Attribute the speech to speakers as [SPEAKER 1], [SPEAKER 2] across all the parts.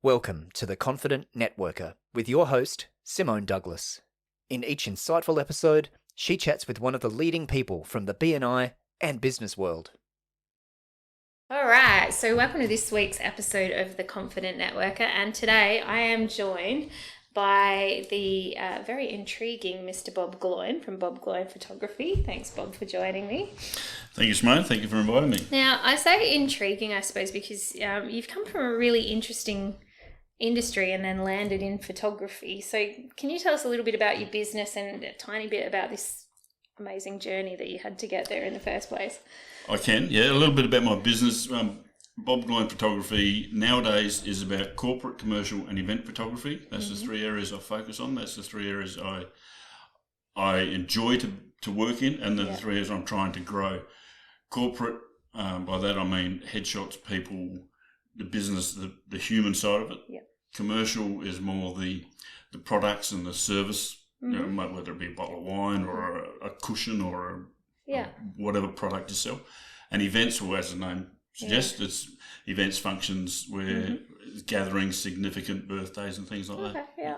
[SPEAKER 1] Welcome to The Confident Networker with your host, Simone Douglas. In each insightful episode, she chats with one of the leading people from the BNI and business world.
[SPEAKER 2] All right, so welcome to this week's episode of The Confident Networker, and today I am joined by the very intriguing Mr. Bob Gloyn from Bob Gloyn Photography. Thanks, Bob, for joining me.
[SPEAKER 3] Thank you, Simone. Thank you for inviting me.
[SPEAKER 2] Now, I say intriguing, I suppose, because you've come from a really interesting industry and then landed in photography. So can you tell us a little bit about your business and a tiny bit about this amazing journey that you had to get there in the first place?
[SPEAKER 3] I can, yeah. A little bit about my business. Bob Gloyn Photography nowadays is about corporate, commercial and event photography. That's the three areas I focus on. That's the three areas I enjoy to work in, and the three areas I'm trying to grow. Corporate, by that I mean headshots, people, the business, the human side of it.
[SPEAKER 2] Yep.
[SPEAKER 3] Commercial is more the products and the service, you know, whether it be a bottle of wine or a cushion or whatever product you sell. And events, well, as the name suggests, it's events, functions, where gatherings, significant birthdays and things like that.
[SPEAKER 2] Okay, yeah.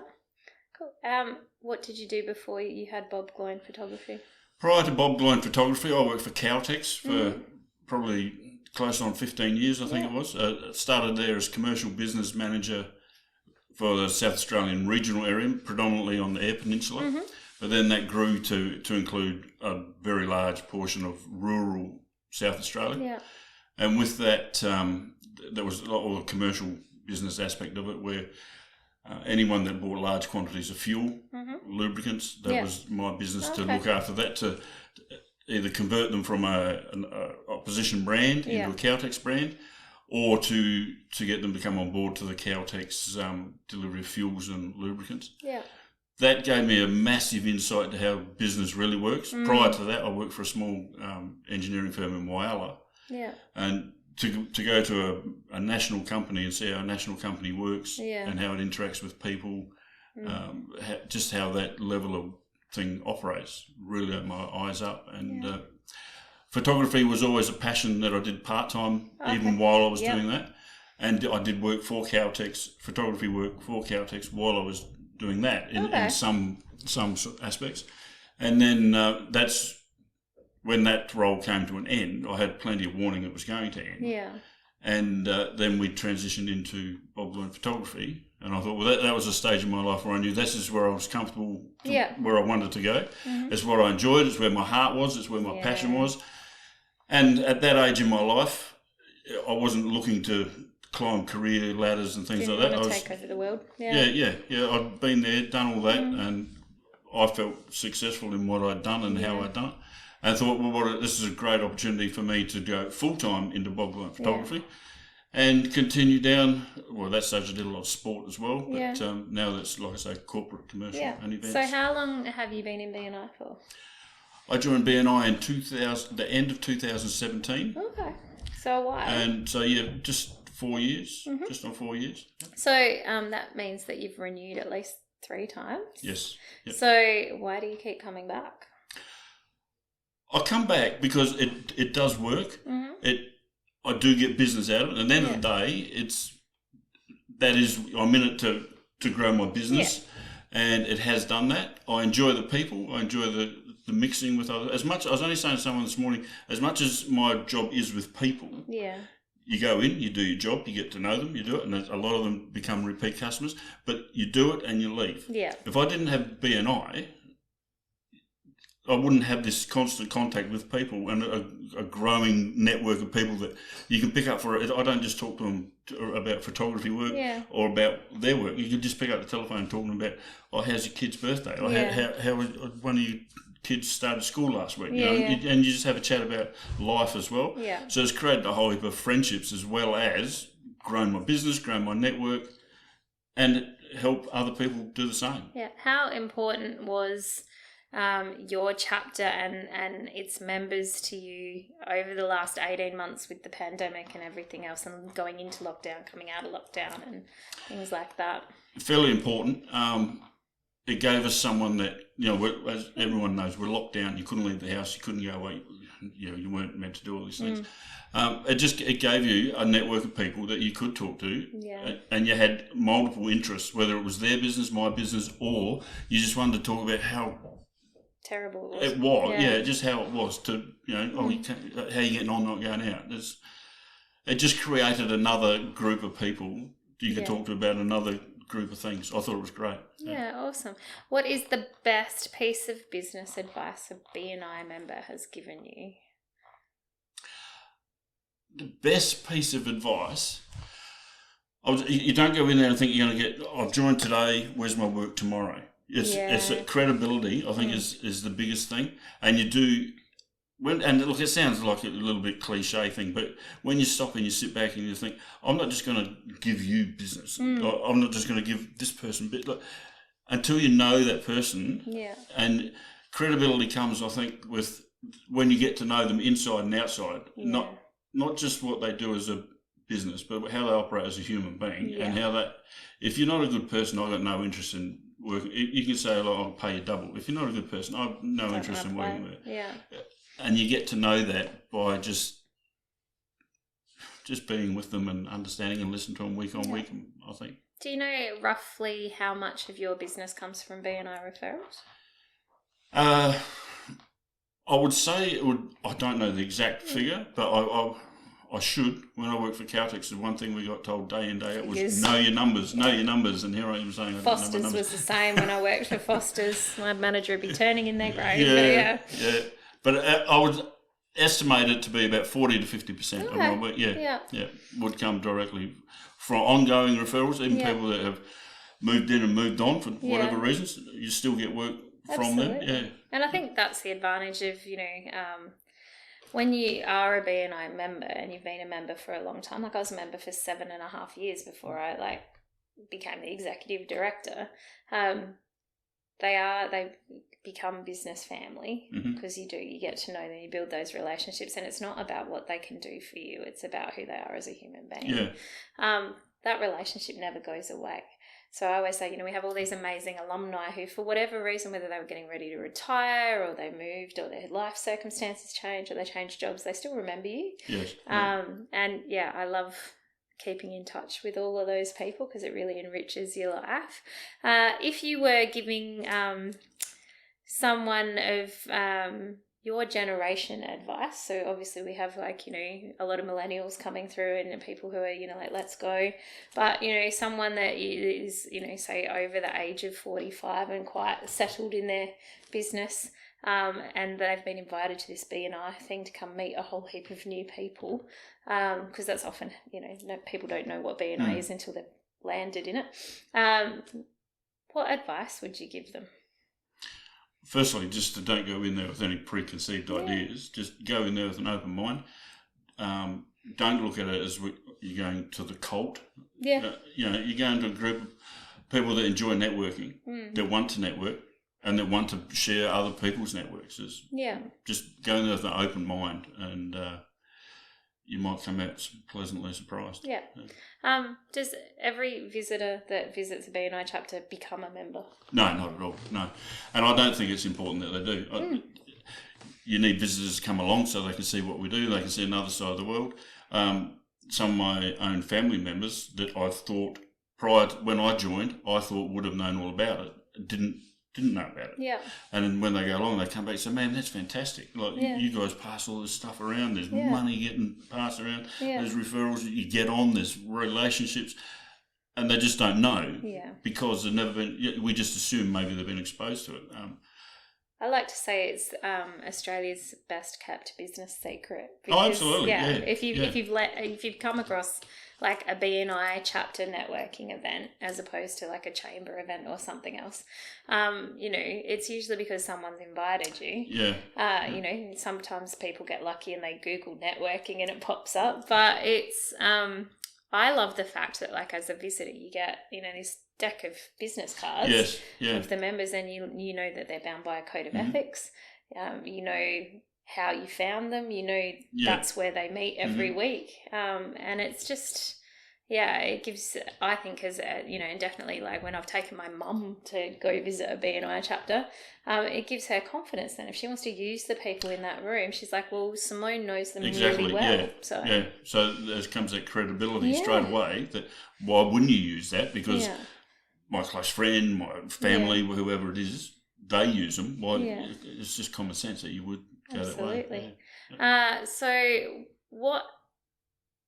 [SPEAKER 2] Cool. What did you do before you had Bob Gloyn Photography?
[SPEAKER 3] Prior to Bob Gloyn Photography, I worked for Caltex for probably close on 15 years, I think it was. Started there as commercial business manager for the South Australian regional area, predominantly on the Eyre Peninsula. But then that grew to include a very large portion of rural South Australia.
[SPEAKER 2] Yeah.
[SPEAKER 3] And with that, there was all the commercial business aspect of it, where anyone that bought large quantities of fuel, lubricants, that was my business to look after that, to either convert them from an opposition brand into a Caltex brand, or to get them to come on board to the Caltex delivery of fuels and lubricants. Yeah. That gave me a massive insight to how business really works. Prior to that, I worked for a small engineering firm in Whyalla. Yeah. And to go to a national company and see how a national company works and how it interacts with people, just how that level of thing operates, really opened my eyes up. And photography was always a passion that I did part-time, even while I was doing that. And I did work for Caltex, photography work for Caltex while I was doing that in some aspects. And then that's when that role came to an end. I had plenty of warning it was going to end. Yeah. And then we transitioned into Bob Gloyn Photography. And I thought, well, that was a stage in my life where I knew this is where I was comfortable, where I wanted to go. It's what I enjoyed. It's where my heart was. It's where my passion was. And at that age in my life, I wasn't looking to climb career ladders and things like that.
[SPEAKER 2] I was take over the world. Yeah.
[SPEAKER 3] I'd been there, done all that, and I felt successful in what I'd done and how I'd done it. And I thought, well, this is a great opportunity for me to go full-time into Bob Gloyn Photography and continue down. Well, at that stage I did a lot of sport as well, but now that's, like I say, corporate, commercial and events.
[SPEAKER 2] So how long have you been in BNI for?
[SPEAKER 3] I joined BNI in the end of 2017.
[SPEAKER 2] Okay, so a while.
[SPEAKER 3] And so, just 4 years, just on 4 years.
[SPEAKER 2] So that means that you've renewed at least 3 times?
[SPEAKER 3] Yes. Yep.
[SPEAKER 2] So why do you keep coming back?
[SPEAKER 3] I come back because it does work. I do get business out of it. And at the end of the day, I'm in it to grow my business, and it has done that. I enjoy the people. I enjoy the mixing with others. As much, I was only saying to someone this morning, as much as my job is with people, you go in, you do your job, you get to know them, you do it, and a lot of them become repeat customers, but you do it and you leave. Yeah. If I didn't have BNI, I wouldn't have this constant contact with people and a growing network of people that you can pick up for. I don't just talk to them about photography work or about their work. You can just pick up the telephone and talk to them about, how's your kid's birthday? Or how one of your kids started school last week? And you just have a chat about life as well. Yeah. So it's created a whole heap of friendships, as well as grown my business, grown my network, and help other people do the same.
[SPEAKER 2] Yeah. How important was your chapter and its members to you over the last 18 months with the pandemic and everything else, and going into lockdown, coming out of lockdown and things like that?
[SPEAKER 3] Fairly important. it gave us someone that, as everyone knows, we're locked down. You couldn't leave the house. You couldn't go away. You weren't meant to do all these things. It gave you a network of people that you could talk to, and you had multiple interests, whether it was their business, my business, or you just wanted to talk about how
[SPEAKER 2] terrible
[SPEAKER 3] it was. Just how it was to, how are you getting on, not going out. It just created another group of people you could talk to about another group of things. I thought it was great.
[SPEAKER 2] Yeah, awesome. What is the best piece of business advice a BNI member has given you?
[SPEAKER 3] The best piece of advice, you don't go in there and think you're going to get, I've joined today, where's my work tomorrow? It's credibility, I think, is the biggest thing. And you do, and look, it sounds like a little bit cliche thing, but when you stop and you sit back and you think, I'm not just going to give you business. I'm not just going to give this person until you know that person. Yeah. And credibility comes, I think, with when you get to know them inside and outside, not just what they do as a business, but how they operate as a human being, and how that, if you're not a good person, I've got no interest in working. You can say, I'll pay you double. If you're not a good person, I've no interest in working with you. Yeah. And you get to know that by just being with them and understanding and listening to them week on week, I think.
[SPEAKER 2] Do you know roughly how much of your business comes from BNI referrals?
[SPEAKER 3] I would say it would. I don't know the exact figure, but I should. When I worked for Caltex, the one thing we got told day in, day out was know your numbers, and here I am saying I don't know my
[SPEAKER 2] Foster's
[SPEAKER 3] numbers.
[SPEAKER 2] was the same when I worked for Foster's. My manager would be turning in their grave.
[SPEAKER 3] Yeah. But I would estimate it to be about 40 to 50% of my work. Would come directly from ongoing referrals. Even people that have moved in and moved on for whatever reasons, you still get work from them. Yeah.
[SPEAKER 2] And I think that's the advantage of, when you are a BNI member and you've been a member for a long time, like I was a member for 7.5 years before I became the executive director. They become business family because you get to know them, you build those relationships, and it's not about what they can do for you, it's about who they are as a human being. That relationship never goes away. So I always say, we have all these amazing alumni who, for whatever reason, whether they were getting ready to retire or they moved or their life circumstances changed or they changed jobs, they still remember you.
[SPEAKER 3] Yes.
[SPEAKER 2] I love keeping in touch with all of those people because it really enriches your life. If you were giving someone of your generation advice, so obviously we have a lot of millennials coming through and people who are let's go, but someone that is say over the age of 45 and quite settled in their business, and they've been invited to this BNI thing to come meet a whole heap of new people, because that's often people don't know what BNI is until they've landed in it. What advice would you give them?
[SPEAKER 3] Firstly, just to don't go in there with any preconceived ideas. Just go in there with an open mind. Don't look at it as you're going to the cult. Yeah. You're going to a group of people that enjoy networking, that want to network, and that want to share other people's networks. Just go in there with an open mind, and you might come out pleasantly surprised. Yeah.
[SPEAKER 2] Does every visitor that visits a BNI chapter become a member?
[SPEAKER 3] No, not at all. No. And I don't think it's important that they do. You need visitors to come along so they can see what we do. They can see another side of the world. Some of my own family members that I thought when I joined, I thought would have known all about it, didn't know about it. Yeah. And then when they go along, they come back and say, man, that's fantastic. You guys pass all this stuff around. There's money getting passed around. There's referrals that you get on. There's relationships. And they just don't know because they've never been, we just assume maybe they've been exposed to it.
[SPEAKER 2] I like to say it's Australia's best kept business secret.
[SPEAKER 3] Because, absolutely.
[SPEAKER 2] If you've come across a BNI chapter networking event as opposed to a chamber event or something else, it's usually because someone's invited you. Yeah. Sometimes people get lucky and they Google networking and it pops up, but it's I love the fact that as a visitor you get this deck of business cards of the members, and you know that they're bound by a code of ethics. You know how you found them. That's where they meet every week, and it's just Yeah, it gives, I think, as and definitely like when I've taken my mum to go visit a BNI chapter, it gives her confidence. Then if she wants to use the people in that room, she's like, well, Simone knows them really well.
[SPEAKER 3] So there comes that credibility straight away. That why wouldn't you use that? Because my close friend, my family, whoever it is, they use them. Why? It's just common sense that you would go that way.
[SPEAKER 2] Absolutely. So what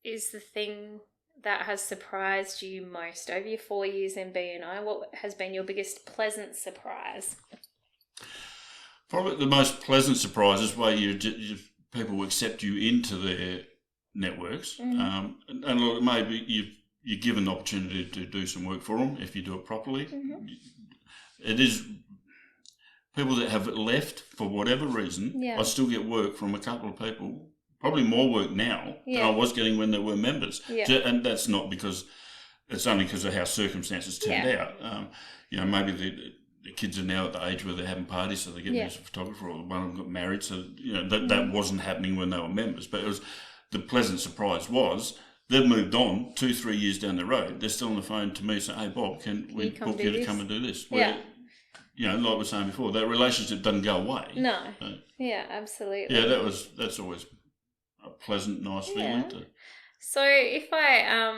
[SPEAKER 2] is the thing that has surprised you most over your 4 years in BNI? What has been your biggest pleasant surprise?
[SPEAKER 3] Probably the most pleasant surprise is where people accept you into their networks. And look, maybe you're given the opportunity to do some work for them if you do it properly. It is people that have left for whatever reason. I still get work from a couple of people. Probably more work now than I was getting when they were members. And that's not because, it's only because of how circumstances turned out. Maybe the kids are now at the age where they're having parties, so they get as a photographer, or one of them got married. So, that wasn't happening when they were members. But it was, the pleasant surprise was, they've moved on 2-3 years down the road. They're still on the phone to me saying, hey, Bob, can we book you to come and do this? Where, like we were saying before, that relationship doesn't go away.
[SPEAKER 2] No. Absolutely.
[SPEAKER 3] Yeah, that's always a pleasant, nice feeling.
[SPEAKER 2] So if I,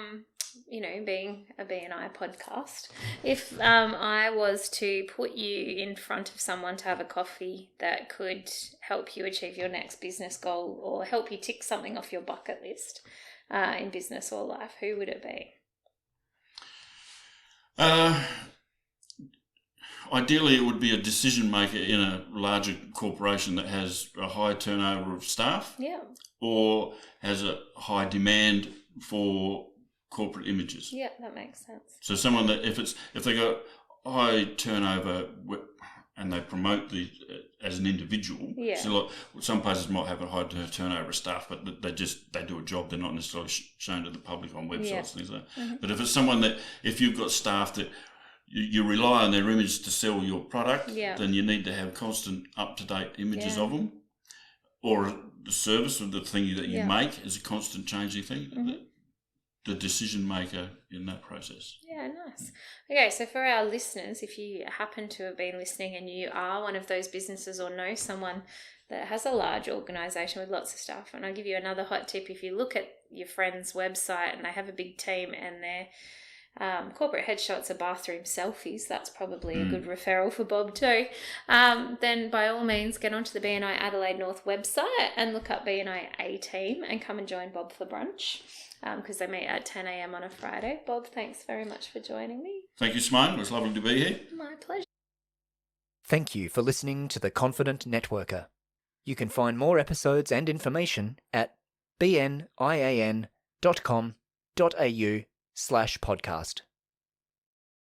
[SPEAKER 2] being a BNI podcast, if I was to put you in front of someone to have a coffee that could help you achieve your next business goal or help you tick something off your bucket list in business or life, who would it be?
[SPEAKER 3] Ideally, it would be a decision maker in a larger corporation that has a high turnover of staff, or has a high demand for corporate images.
[SPEAKER 2] Yeah, that makes sense.
[SPEAKER 3] So someone that if they got high turnover and they promote as an individual. So like, some places might have a high turnover of staff, but they do a job. They're not necessarily shown to the public on websites and things like that. But if it's someone that, if you've got staff that you rely on their image to sell your product, then you need to have constant up-to-date images of them, or the service or the thing that you make is a constant changing thing. The decision maker in that process. Yeah,
[SPEAKER 2] nice. Okay, so for our listeners, if you happen to have been listening and you are one of those businesses or know someone that has a large organisation with lots of staff, and I'll give you another hot tip. If you look at your friend's website and they have a big team and their corporate headshots are bathroom selfies, that's probably a good referral for Bob too. Then by all means get onto the BNI Adelaide North website and look up BNI A team and come and join Bob for brunch, because they meet at 10 a.m. on a Friday. Bob, thanks very much for joining me.
[SPEAKER 3] Thank you, Simone. It was lovely to be here.
[SPEAKER 2] My pleasure.
[SPEAKER 1] Thank you for listening to The Confident Networker. You can find more episodes and information at bnian.com.au/podcast.